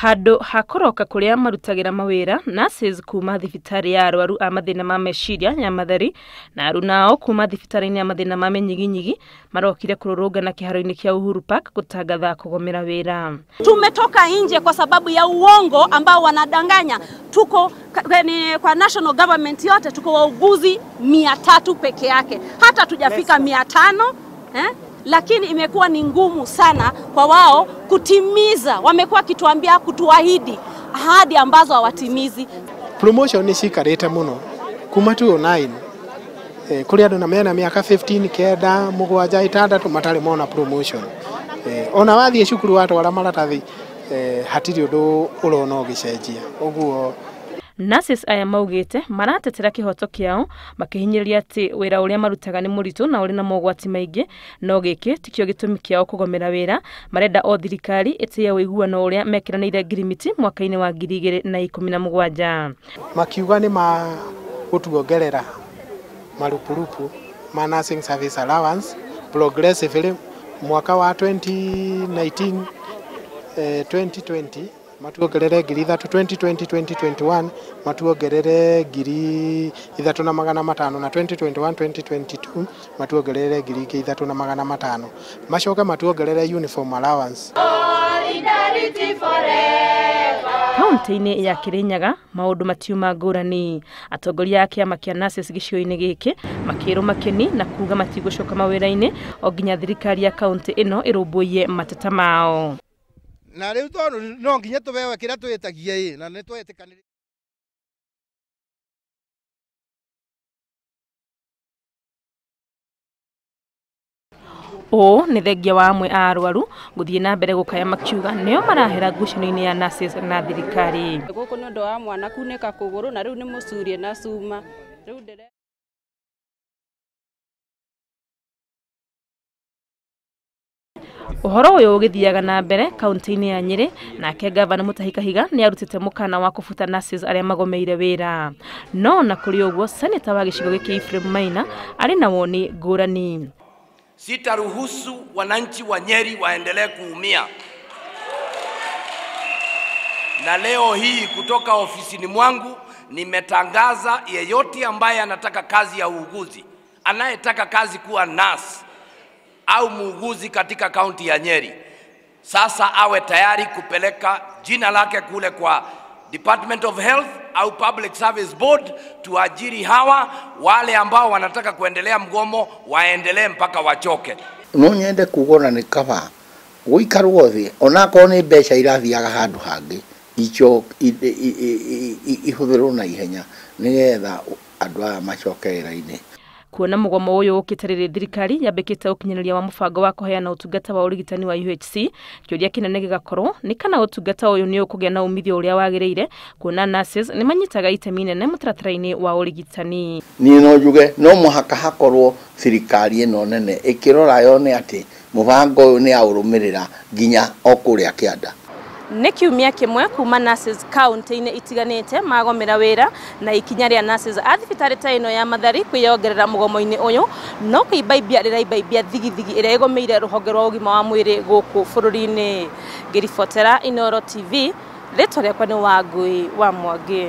Handu hakoroka kuria marutagira mawira nurses kuma thibitari ya arwaru a mathina ma meciria ya Mathare na arunao kuma thibitari ya mathina ma munyiginyigi marokire kururungana kiharo-ini kia Uhuru Park gutangatha kugomera wira. Tumetoka nje kwa sababu ya uongo ambao wanadanganya. Tuko kwa national government yote tuko wauguzi 300 peke yake. Hata tujafika 500 lakini imekuwa ni ngumu sana kwa wao kutimiza. Wamekuwa kituambia kutuahidi ahadi ambazo hawatimizi. Promotion ni shikareta muno kuma 2009 kuri andu na mena miaka 15 kenda mugwanja itandatu matari mona promotion. Ona wathie cukuru watu wala maratathi hatiri undu urona ugicenjia uguo. Nurses aya maugite maratetera kihoto kiao makihinyiriria ati wira uria marutaga ni muritu na uri na mogwati maingi no giki tikio gitumi kiao kugomera wira marenda o thirikari itie wiguano uria mekiraniire ngirimiti mwaka-ini wa 2017 makiuga ni ma gutuongerera marupurupu ma nursing service allowance progressively mwaka wa 2019 2020 matuongerere ngiri 2020-2021 matuongerere ngiri 3,500 na 2021-2022 matuongerere ngiri 3,500 macoke matuongerere uniform allowance. Kaunti-ini ya Kirinyaga maundu matiuma ngurani atongoria a kiama kia nurses gicigo-ini giki makiro makeni na kuga matigucoka mawira-ini o nginya thirikari ya kaunti ino irumbuiye mateta mao. Na riu tondu no nginya tubewe kira twitagia na ni twetikanire ni thengia wa amwe a arwaru guthie na mbere gukaya makiuga nio marahera ngucanio-ini ya nurses na thirikari. Guku ni undu wa mwana kunika kuguru na riu ni mucurie na cuma riu ndire Uhoro uyu ugithiaga na mbere kaunti-ini ya Nyeri nake gavana Mutahi Kahiga ni arutite mukana wa kufuta nurses aria magomeire wira no na kuri uguo senator wa gicigo giki Ephraim Maina ari na woni ngurani. Sitaruhusu wananchi wa Nyeri waendelee kuumia. Na leo hii kutoka ofisini mwangu nimetangaza yeyote ambaye anataka kazi ya uuguzi, anayetaka kazi kuwa nurse au muuguzi katika kaunti ya Nyeri, sasa awe tayari kupeleka jina lake kule kwa Department of Health au Public Service Board tuajiri hawa. Wale ambao wanataka kuendelea mgomo waendelee mpaka wachoke. No nyende kugona ni kaba guikarwo thi onako ni mbeca irathiaga handu hangi icho ihuthirwo na ihenya nigetha andu aya macokerera-ini. Kuona mugomo uyu ukitarire thirikari yambikite ukinyaniria wa mubango wa kuheana utungata wa urigitani wa UHC kiuria kinene gigakorwo ni kana utungata uyu ni ukugia na umithio uria wagiriire kuona nurses ni manyitaga itemi nene mutaratara-ini wa urigitani. Ni no juge no muhaka hakorwo thirikari ino nene ikirora yone ati mubango uyu ni aurumirira ginya okuria kianda. Ni kiumia kimwe kuma nurses kaunti-ini itiganite magomera wira na ikinya ria nurses a thibitari ta ino ya Mathare kwiyongerera mugomo-ini uyu no kuibaibia riraibia thigithigi ira igomeire ruhonge rwa ugima wa mwiri guku bururi-ini. Ngiribotera Inooro TV ritwa riakwa ni Wangui wa Mwangi.